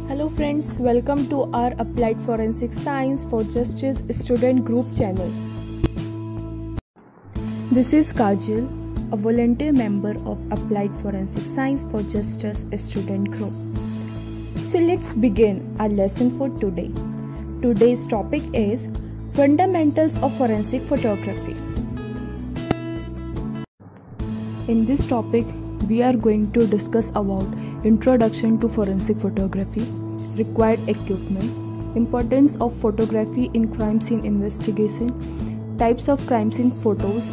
Hello friends, welcome to our Applied Forensic Science for Justice student group channel. This is Kajal, a volunteer member of Applied Forensic Science for Justice student group. So let's begin our lesson for today. Today's topic is Fundamentals of Forensic Photography. In this topic, we are going to discuss about Introduction to Forensic Photography, required equipment, importance of photography in crime scene investigation, types of crime scene photos,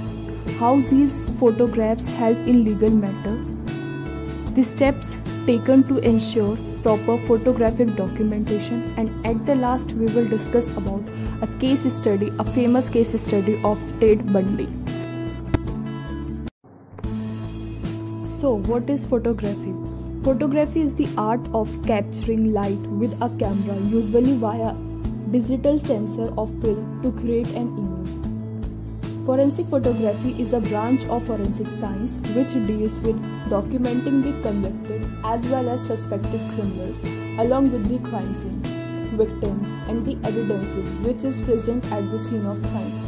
how these photographs help in legal matter, the steps taken to ensure proper photographic documentation, and at the last we will discuss about a case study, a famous case study of Ted Bundy. So, what is photography? Photography is the art of capturing light with a camera, usually via digital sensor or film, to create an image. Forensic photography is a branch of forensic science which deals with documenting the convicted as well as suspected criminals, along with the crime scene, victims, and the evidences which is present at the scene of crime.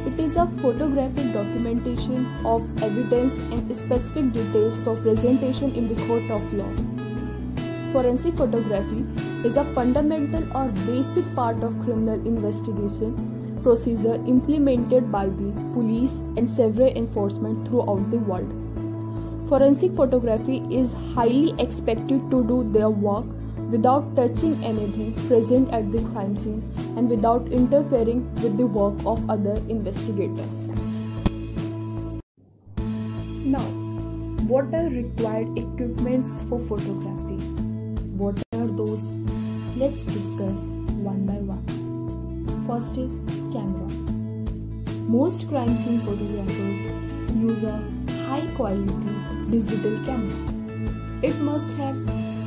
It is a photographic documentation of evidence and specific details for presentation in the court of law. Forensic photography is a fundamental or basic part of criminal investigation procedure implemented by the police and several enforcement throughout the world. Forensic photography is highly expected to do their work without touching anything present at the crime scene and without interfering with the work of other investigators. Now, what are required equipments for photography? What are those? Let's discuss one by one. First is camera. Most crime scene photographers use a high quality digital camera. It must have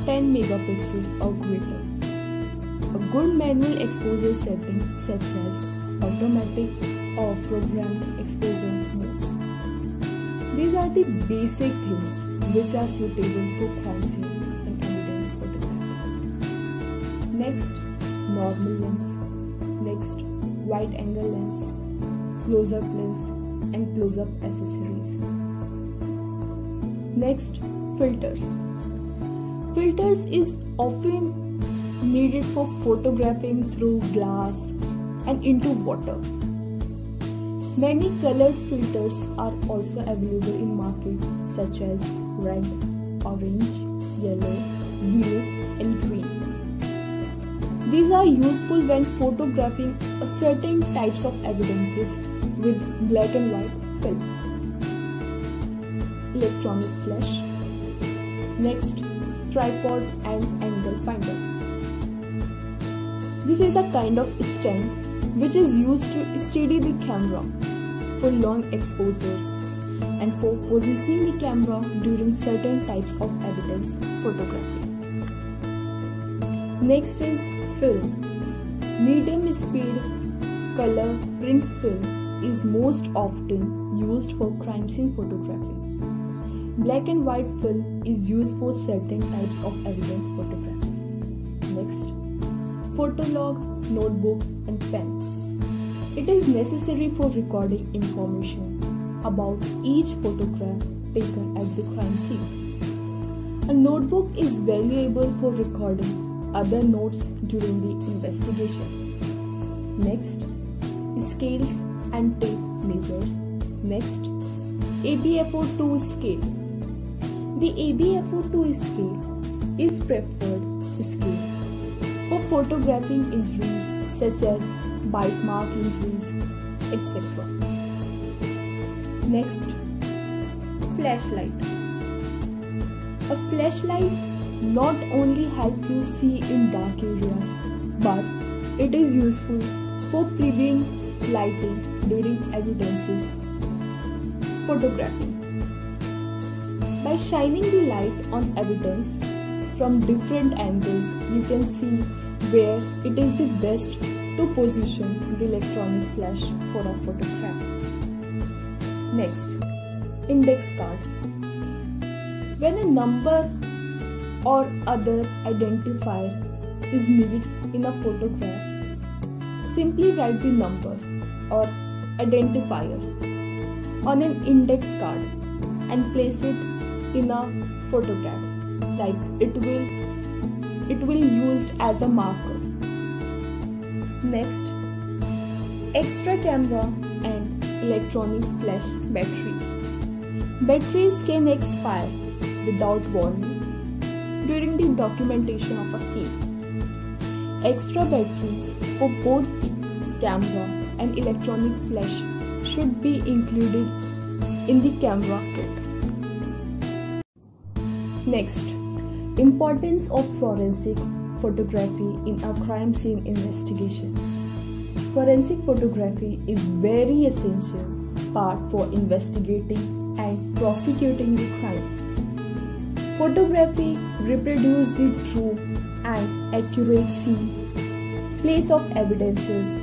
10 megapixel or greater. A good manual exposure setting such as automatic or programmed exposure modes. These are the basic things which are suitable for crime scene and evidence photography. Next, normal lens. Next, wide angle lens, close-up lens, and close-up accessories. Next, filters. Filters is often needed for photographing through glass and into water. Many colored filters are also available in market such as red, orange, yellow, blue, and green. These are useful when photographing a certain types of evidences with black and white film. Electronic flash. Next, tripod and angle finder. This is a kind of stand which is used to steady the camera for long exposures and for positioning the camera during certain types of evidence photography. Next is film. Medium speed color print film is most often used for crime scene photography. Black and white film is used for certain types of evidence photography. Next, photo log, notebook, and pen. It is necessary for recording information about each photograph taken at the crime scene. A notebook is valuable for recording other notes during the investigation. Next, scales and tape measures. Next, AbFO2 scale. The AbFO2 scale is preferred scale for photographing injuries such as bite mark injuries, etc. Next, flashlight. A flashlight not only helps you see in dark areas, but it is useful for preventing lighting during evidences photographing. By shining the light on evidence from different angles, you can see where it is the best to position the electronic flash for a photograph. Next, index card. When a number or other identifier is needed in a photograph, simply write the number or identifier on an index card and place it in a photograph, like it will used as a marker. Next, extra camera and electronic flash batteries. Batteries can expire without warning during the documentation of a scene. Extra batteries for both the camera and electronic flash should be included in the camera kit. Next, importance of forensic photography in a crime scene investigation. Forensic photography is very essential part for investigating and prosecuting the crime. Photography reproduces the true and accurate scene, place of evidences,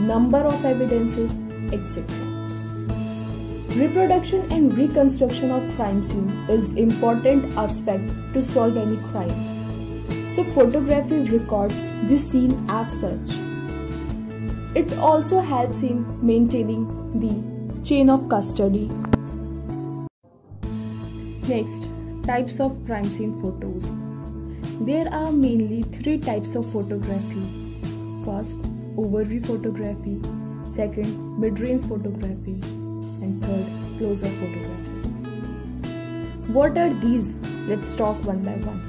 number of evidences, etc. Reproduction and reconstruction of crime scene is important aspect to solve any crime. So photography records the scene as such. It also helps in maintaining the chain of custody. Next, types of crime scene photos. There are mainly 3 types of photography. First, overview photography. Second, mid-range photography. And third, close-up photography. What are these? Let's talk one by one.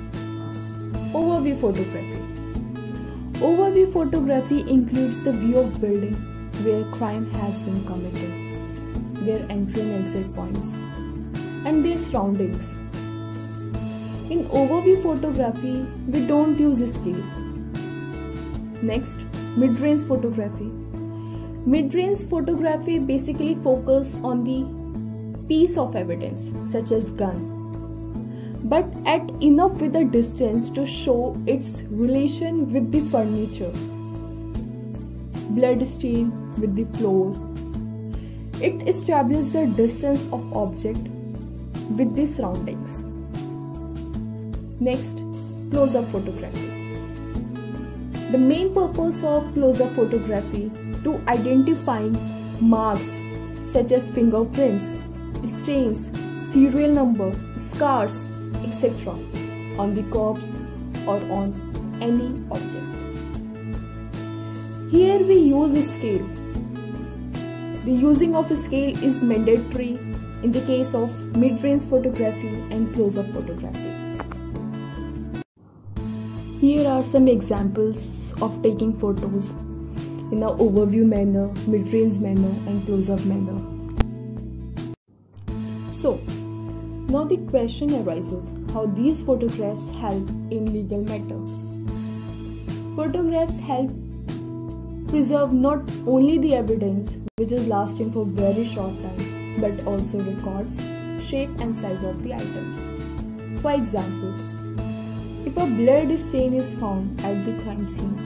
Overview photography. Overview photography includes the view of building where crime has been committed, their entry and exit points, and their surroundings. In overview photography, we don't use scale. Next, mid-range photography. Mid-range photography basically focuses on the piece of evidence such as gun, but at enough with a distance to show its relation with the furniture, blood stain with the floor. It establishes the distance of object with the surroundings. Next, close-up photography. The main purpose of close-up photography to identifying marks such as fingerprints, stains, serial number, scars, etc. on the corpse or on any object. Here we use a scale. The using of a scale is mandatory in the case of mid-range photography and close-up photography. Here are some examples of taking photos in an overview manner, mid-range manner and close-up manner. So, now the question arises how these photographs help in legal matter. Photographs help preserve not only the evidence which is lasting for very short time but also records shape and size of the items. For example, if a blood stain is found at the crime scene,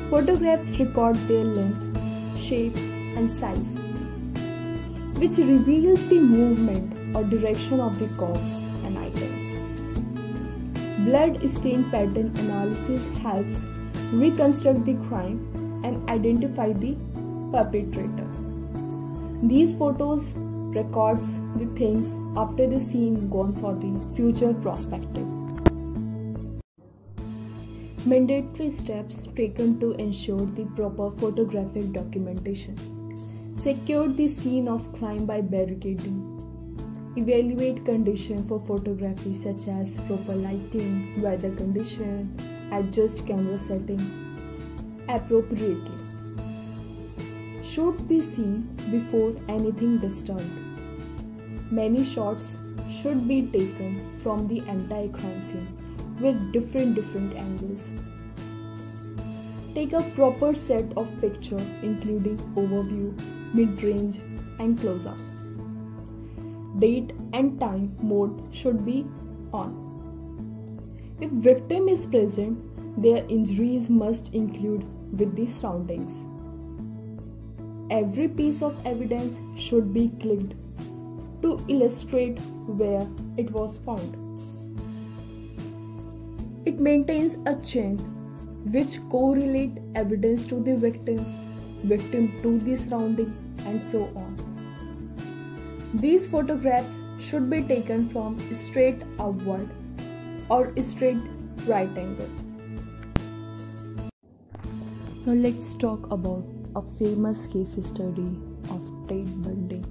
photographs record their length, shape and size, which reveals the movement or direction of the corpse and items. Blood stain pattern analysis helps reconstruct the crime and identify the perpetrator. These photos records the things after the scene gone for the future perspective. Mandatory steps taken to ensure the proper photographic documentation. Secure the scene of crime by barricading. Evaluate condition for photography such as proper lighting, weather condition, adjust camera setting appropriately. Shoot the scene before anything disturbed. Many shots should be taken from the entire crime scene with different angles. Take a proper set of picture including overview, mid-range and close-up. Date and time mode should be on. If victim is present, their injuries must include with the surroundings. Every piece of evidence should be clicked to illustrate where it was found. It maintains a chain which correlate evidence to the victim to the surrounding, and so on. These photographs should be taken from straight upward or straight right angle. Now let's talk about a famous case study of Ted Bundy.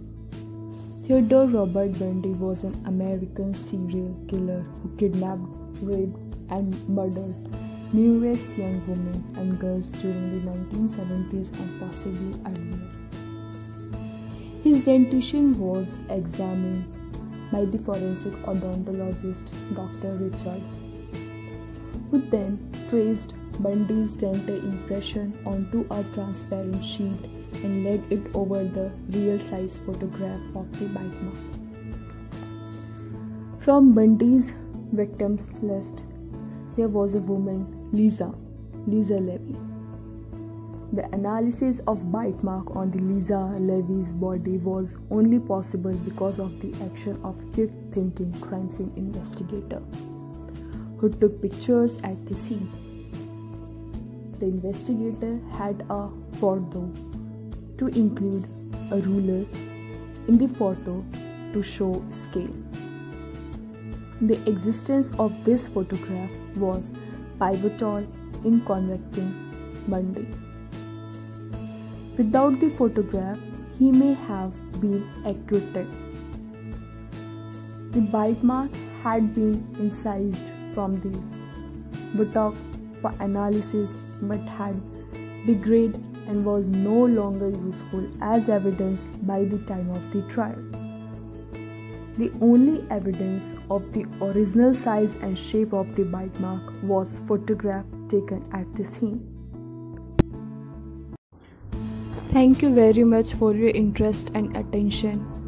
Theodore Robert Bundy was an American serial killer who kidnapped, raped, and murdered numerous young women and girls during the 1970s and possibly earlier. His dentition was examined by the forensic odontologist Dr. Richard, who then traced Bundy's dental impression onto a transparent sheet and laid it over the real-size photograph of the bite mark. From Bundy's victims list, there was a woman, Lisa Levy. The analysis of bite mark on the Lisa Levy's body was only possible because of the action of quick-thinking crime scene investigator who took pictures at the scene. The investigator had a forethought to include a ruler in the photo to show scale. The existence of this photograph was pivotal in convicting Bundy. Without the photograph, he may have been acquitted. The bite mark had been incised from the buttock for analysis but had degraded and was no longer useful as evidence by the time of the trial. The only evidence of the original size and shape of the bite mark was photograph taken at the scene. Thank you very much for your interest and attention.